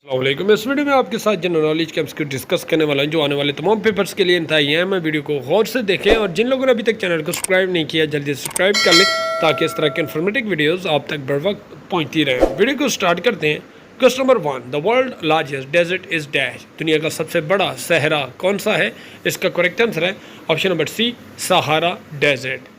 अस्सलामुअलैकुम। इस वीडियो में आपके साथ जनरल नॉलेज के एमसीक्यू डिस्कस करने वाला हूं जो आने वाले तमाम पेपर्स के लिए इंतहाई हैं। मैं वीडियो को गौर से देखें और जिन लोगों ने अभी तक चैनल को सब्सक्राइब नहीं किया जल्दी सब्सक्राइब कर लें ताकि इस तरह के इन्फॉर्मेटिव वीडियोस आप तक बर वक्त पहुँचती रहें। वीडियो को स्टार्ट करते हैं। Question number 1, the world largest desert is dash. दुनिया का सबसे बड़ा सहरा कौन सा है? इसका करेक्ट आंसर है option number C, Sahara desert.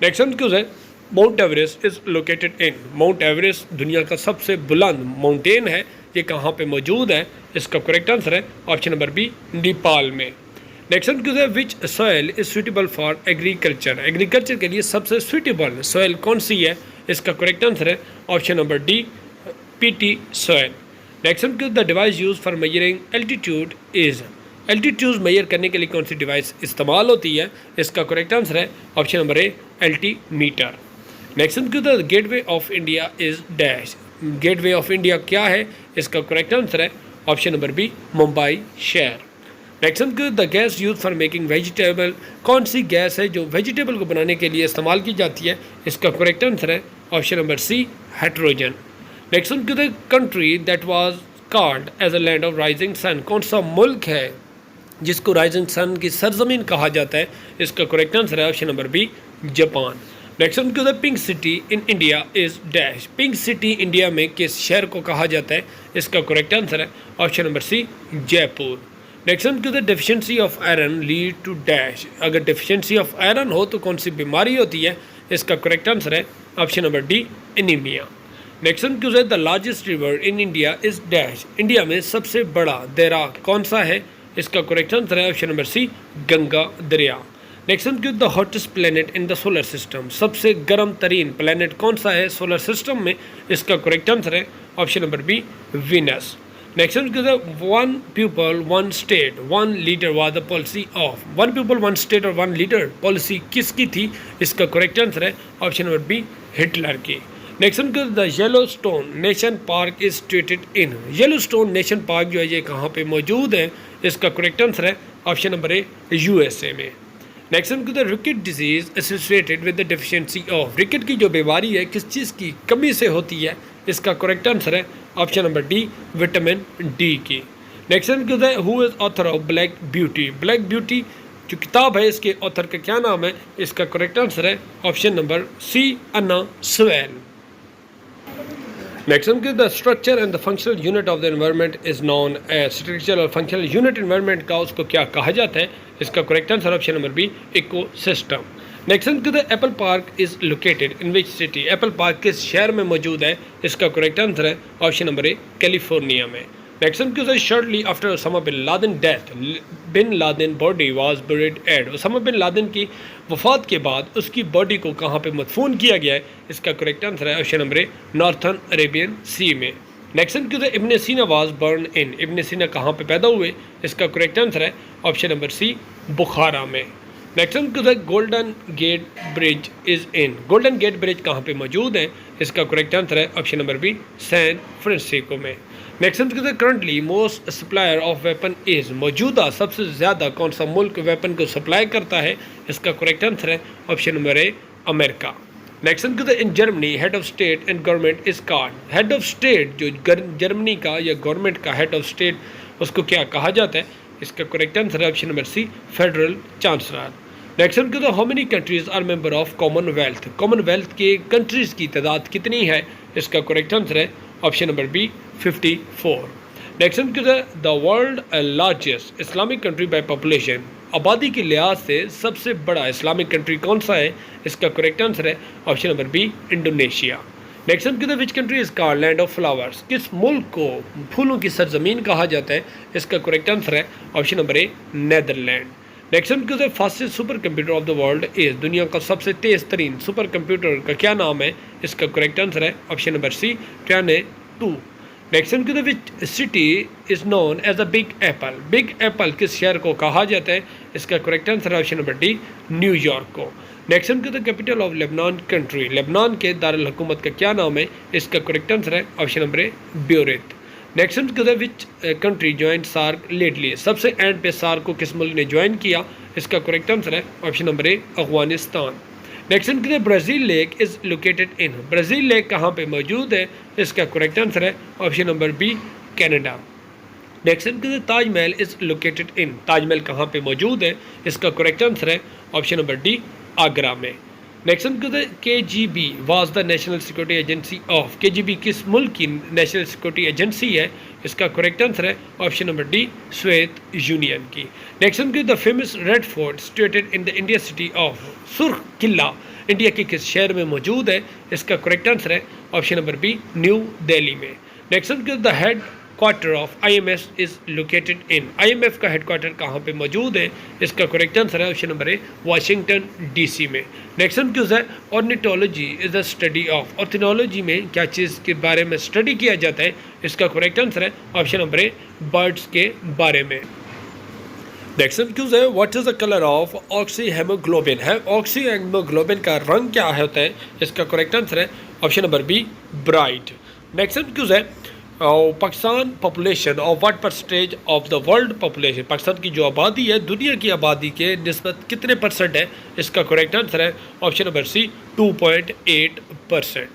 Next question है, Mount Everest is located in. Mount Everest दुनिया का सबसे बुलंद माउंटेन है, ये कहाँ पे मौजूद है? इसका करेक्ट आंसर है ऑप्शन नंबर बी, नेपाल में। नेक्स्ट क्वेश्चन है, which soil is suitable for agriculture. Agriculture के लिए सबसे सुटेबल सॉइल कौन सी है? इसका करेक्ट आंसर है option number D, peaty soil. Next question, the device use for measuring altitude is. Altitude measure करने के लिए कौन सी डिवाइस इस्तेमाल होती है? इसका करेक्ट आंसर है option number A, altimeter. Next question, the gateway of India is dash. Gateway of India क्या है? इसका करेक्ट आंसर है ऑप्शन नंबर बी, मुंबई शहर। Next question, the gas use for making vegetable. कौन सी गैस है जो vegetable को बनाने के लिए इस्तेमाल की जाती है? इसका करेक्ट आंसर है option number C, hydrogen. Next question, country that was called as a land of rising sun. कौन सा मुल्क है जिसको राइजिंग सन की सरजमीन कहा जाता है? इसका करेक्ट आंसर है option number B, Japan. Next question, pink city in India is dash. Pink city India में किस शहर को कहा जाता है? इसका करेक्ट आंसर है option number C, Jaipur. Next question, deficiency of iron lead to dash. अगर डेफिशिएंसी ऑफ आयरन हो तो कौन सी बीमारी होती है? इसका करेक्ट आंसर है option number D, anaemia. Next question, the largest river in India is dash. India में सबसे बड़ा दरिया कौन सा है? इसका करेक्ट आंसर है ऑप्शन नंबर सी, गंगा दरिया। Next question, the hottest planet in the solar system. सबसे गर्म तरीन प्लेनेट कौन सा है सोलर सिस्टम में? इसका करेक्ट आंसर है option number B, Venus. Next question, one people one state one leader was the policy of. One people one state और वन लीडर पॉलिसी किसकी थी? इसका करेक्ट आंसर है ऑप्शन नंबर बी, हिटलर की। Next question, the Yellowstone nation park is situated in. Yellowstone nation park जो है ये कहाँ पे मौजूद है? इसका करेक्ट आंसर है ऑप्शन नंबर ए, यूएसए में। Next question, rickets disease associated with the deficiency of. Rickets की जो बीमारी है किस चीज़ की कमी से होती है? इसका करेक्ट आंसर है option number D, vitamin D की। Next question, who is author of Black Beauty. Black Beauty जो किताब है इसके ऑथर का क्या नाम है? इसका करेक्ट आंसर है option number C, Anna Sewell. Next question, the structure and the functional unit of the environment is known as. Structure और फंक्शनल यूनिट एनवायरनमेंट का उसको क्या कहा जाता है? इसका correct answer option number B, ecosystem. Next question, Apple park is located in which city. Apple park किस शहर में मौजूद है? इसका करेक्ट आंसर है ऑप्शन नंबर ए, कैलिफोर्निया में। Next question, shortly after Osama bin Laden death bin Laden body was buried at. Osama bin Laden की वफात के बाद उसकी बॉडी को कहाँ पे मदफून किया गया है? इसका करेक्ट आंसर है option number A, northern Arabian sea में। नेक्स्ट क्वेश्चन, इब्न सीना वाज बर्न इन। इब्न सीना कहाँ पे पैदा हुए? इसका करेक्ट आंसर है ऑप्शन नंबर सी, बुखारा में। Next question, Golden Gate Bridge is in. Golden Gate Bridge कहाँ पे मौजूद है? इसका करेक्ट आंसर है option number B, San Francisco में। Next question, currently most supplier of weapon is. मौजूदा सबसे ज़्यादा कौन सा मुल्क वेपन को सप्लाई करता है? इसका करेक्ट आंसर है option number A, America. Next question, in Germany head of state and government is called. Head of state जो जर्मनी का या गवर्नमेंट का हेड ऑफ स्टेट उसको क्या कहा जाता है? इसका करेक्ट आंसर है option number C, federal chancellor. Next question, how many countries are member of Commonwealth. Commonwealth के कंट्रीज की तादाद कितनी है? इसका करेक्ट आंसर है option number B, 54। Next question, the world largest Islamic country by population. आबादी के लिहाज से सबसे बड़ा इस्लामिक कंट्री कौन सा है? इसका करेक्ट आंसर है option number B, Indonesia. Next question, which country is called land of flowers. किस मुल्क को फूलों की सरजमीन कहा जाता है? इसका करेक्ट आंसर है option number A, Netherland. Next question, fastest super computer of the world is. दुनिया का सबसे तेज तरीन सुपर कंप्यूटर का क्या नाम है? इसका करेक्ट आंसर है ऑप्शन नंबर सी, ट्राने 2। Next question, which city is known as a Big Apple. Big Apple किस शहर को कहा जाता है? इसका करेक्ट आंसर है ऑप्शन नंबर डी, न्यूयॉर्क York. Next question, capital of Lebanon country. Lebanon के दारुल हुकूमत का क्या नाम है? इसका करेक्ट आंसर है option number A, Beirut. Next question, which country join SAARC lately. सबसे एंड पे सार्क को किस मुल्क ने ज्वाइन किया? इसका करेक्ट आंसर है option number A, Afghanistan. Next question, Brazil lake is located in. Brazil lake कहाँ पे मौजूद है? इसका करेक्ट आंसर है option number B, Canada. Next answer Taj Mahal is located in, Taj Mahal कहाँ पे मौजूद है, इसका करेक्ट आंसर है ऑप्शन नंबर डी आगरा में। Next answer KGB was the national security agency of, KGB किस मुल्क की नेशनल सिक्योरिटी एजेंसी है, इसका करेक्ट आंसर है option number D Soviet Union की। Next answer the famous Red Fort situated in the India city of, सुर्ख किला India के किस शहर में मौजूद है, इसका करेक्ट आंसर है option number B New Delhi में। Next answer the head quarter of IMF is located in, IMF का हेडक्वार्टर कहाँ पे मौजूद है, इसका करेक्ट आंसर है option number A Washington DC में। Next answer is ornithology is the study of, ornithology में क्या चीज़ के बारे में स्टडी किया जाता है, इसका करेक्ट आंसर है ऑप्शन नंबर ए बर्ड्स के बारे में। नेक्स्ट क्यूज है what is the colour of oxy haemoglobin, है ऑक्सी हेमोग्लोबिन का रंग क्या होता है, इसका करेक्ट आंसर है option number B bright. Next ques है Pakistan population of what percentage of the world population, Pakistan की जो आबादी है दुनिया की आबादी के निस्बत कितने परसेंट है, इसका करेक्ट आंसर है option number C 2.8%।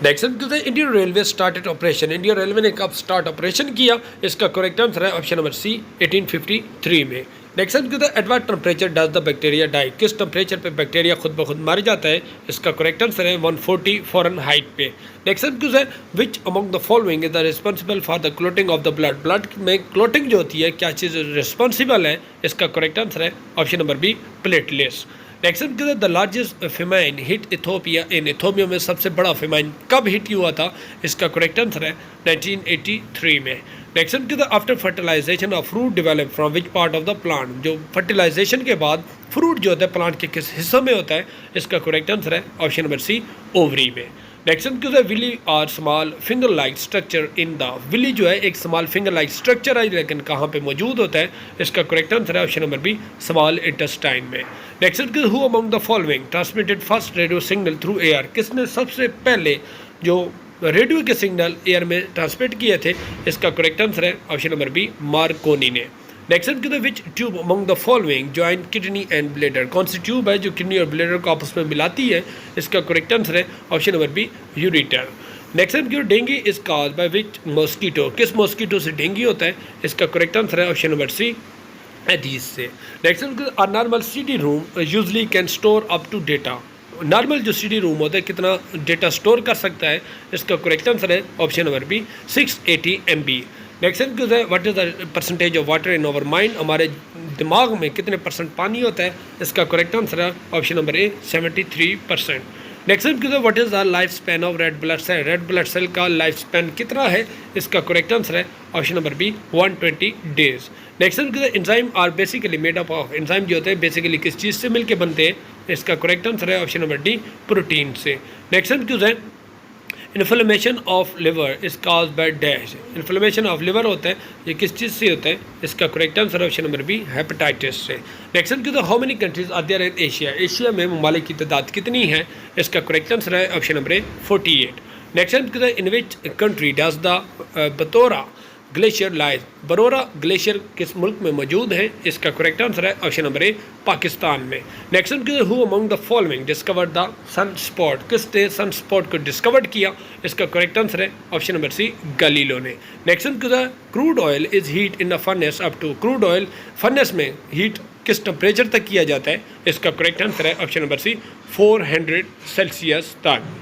Next question है Indian railway started operation, Indian railway ने कब स्टार्ट ऑपरेशन किया, इसका करेक्ट आंसर है ऑप्शन नंबर सी 1853 में। नेक्स्ट क्वेश्चन है at what temperature does the bacteria die, किस टेम्परेचर पे बैक्टीरिया खुद ब खुद मर जाता है, इसका करेक्ट आंसर है 140 फ़ारेनहाइट पे। नेक्स्ट क्वेश्चन है which among the following is the responsible for the clotting of the blood, blood में क्लोटिंग जो होती है क्या चीज़ रिस्पॉन्सिबल है, इसका करेक्ट आंसर है option number B platelets. Next the largest famine hit Ethiopia in, Ethiopia में सबसे बड़ा फेमाइन कब हिट हुआ था, इसका करेक्ट आंसर है 1983 में। Next after fertilization of fruit develop from which part of the plant, जो फर्टिलाइजेशन के बाद फ्रूट जो होता है प्लांट के किस हिस्से में होता है, इसका करेक्ट आंसर है ऑप्शन नंबर सी ओवरी में। नेक्स्ट है villi are small finger like structure in the, villi जो है एक स्मॉल फिंगर लाइक स्ट्रक्चर है लेकिन कहाँ पे मौजूद होता है, इसका करेक्ट आंसर है option number B small intestine में। Next who among the following transmitted first radio signal through air, किसने सबसे पहले जो रेडियो के सिग्नल एयर में ट्रांसमिट किए थे, इसका करेक्ट आंसर है ऑप्शन नंबर बी मार्कोनी ने। Next which tube among the following join kidney and bladder, कौन सी ट्यूब है जो किडनी और ब्लेडर को आपस में मिलाती है, इसका करेक्ट आंसर है option number B ureter. Next dengue is cause by which mosquito, किस मॉस्किटो से डेंगू होता है, इसका करेक्ट आंसर है ऑप्शन नंबर सी एडीज से। Next normal CD ROM usually can store up to data, normal जो CD ROM होता है कितना डेटा स्टोर कर सकता है, इसका करेक्ट आंसर है option number B 680 MB। Next question है what is the percentage of water in our mind, हमारे दिमाग में कितने परसेंट पानी होता है, इसका करेक्ट आंसर है option number A 73%। Next question है what is the life span of red blood cell, red blood cell का लाइफ स्पैन कितना है, इसका करेक्ट आंसर है option number B 120 days. Next question है enzyme are basically made up of, enzyme जो होते हैं बेसिकली किस चीज़ से मिलकर बनते हैं, इसका करेक्ट आंसर है ऑप्शन नंबर डी प्रोटीन से। नेक्स्ट क्वेश्चन है inflammation of liver is cause by dash, inflammation of liver होता है ये किस चीज़ से होता है, इसका correct answer option number B hepatitis से। Next question how many countries are there in Asia, Asia में ममालिक की तादाद कितनी है, इसका करेक्ट आंसर है option number A 48। Next question in which country does the Batura glacier lies, Batura glacier किस मुल्क में मौजूद है, इसका करेक्ट आंसर है ऑप्शन नंबर ए पाकिस्तान में। Next question who among the following discovered the sun spot, किसने सन स्पॉट को डिस्कवर्ड किया, इसका करेक्ट आंसर है ऑप्शन नंबर सी गलीलो ने। Next question crude oil is heat in the furnace up to, crude oil furnace में heat किस temperature तक किया जाता है, इसका करेक्ट आंसर है ऑप्शन नंबर सी 400 सेल्सियस तक।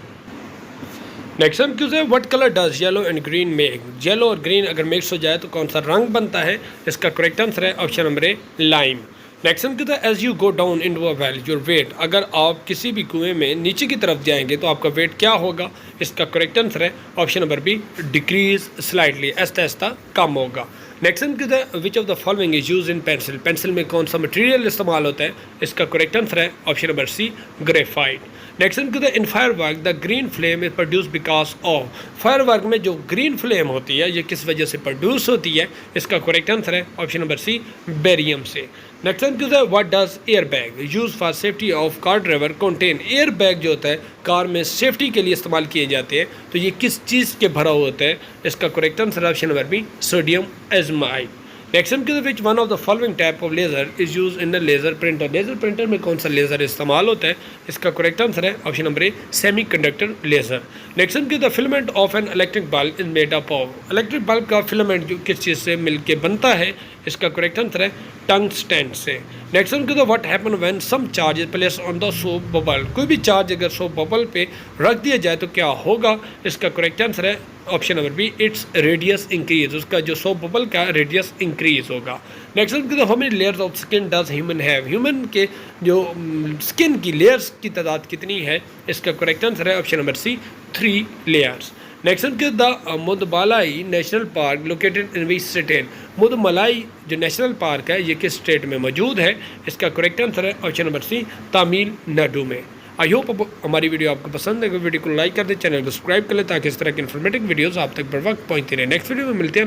नेक्स्ट क्वेश्चन है what colour does yellow and green make, yellow और ग्रीन अगर मिक्स हो जाए तो कौन सा रंग बनता है, इसका करेक्ट आंसर है option number A lime. Next question है as you go down into a well your weight, अगर आप किसी भी कुएं में नीचे की तरफ जाएंगे तो आपका वेट क्या होगा, इसका करेक्ट आंसर है option number B decrease slightly, आहिस्ता आहिस्ता कम होगा। नेक्स्ट क्वेश्चन है which of the following is use in pencil, pencil में कौन सा मटेरियल इस्तेमाल होता है, इसका करेक्ट आंसर है option number C graphite. Next question है in firework the green flame is produce because of, firework में जो ग्रीन फ्लेम होती है ये किस वजह से प्रोड्यूस होती है, इसका करेक्ट आंसर है ऑप्शन नंबर सी बेरियम से। नेक्स्ट क्वेश्चन है what does air bag use for safety of car driver contain, air bag जो होता है कार में सेफ्टी के लिए इस्तेमाल किए जाते हैं तो ये किस चीज़ के भरा होता है, इसका correct answer option number B sodium azide. Next की which one of the following type of laser is use in the laser printer. Laser printer में कौन सा लेजर इस्तेमाल होता है? इसका करेक्ट आंसर है option number A, semiconductor laser. Next की the filament of an electric bulb is made up of. Electric bulb का फिलामेंट जो किस चीज़ से मिलके बनता है? इसका करेक्ट आंसर है टंगस्टन से। नेक्स्ट की the what happen when some charge is placed on the soap bubble. कोई भी चार्ज अगर सोप बबल पे रख दिया जाए तो क्या होगा? इसका करेक्ट आंसर है option number B, it's radius increase. उसका जो सोप बबल का रेडियस इंक्रीज होगा। Next how many layers of skin does human have. Human के जो स्किन की लेयर्स की तादाद कितनी है? इसका करेक्ट आंसर है option number C, 3 layers. Next the Mudumalai national park located in which state. Mudumalai जो नेशनल पार्क है ये किस स्टेट में मौजूद है? इसका करेक्ट आंसर है ऑप्शन नंबर सी, तमिलनाडु में। आई होप हमारी वीडियो आपको पसंद है। वीडियो को लाइक कर दें, चैनल को सब्सक्राइब कर लें ताकि इस तरह की इन्फॉर्मेटिव वीडियोस आप तक बर वक्त पहुंचती रहे। नेक्स्ट वीडियो में मिलते हैं।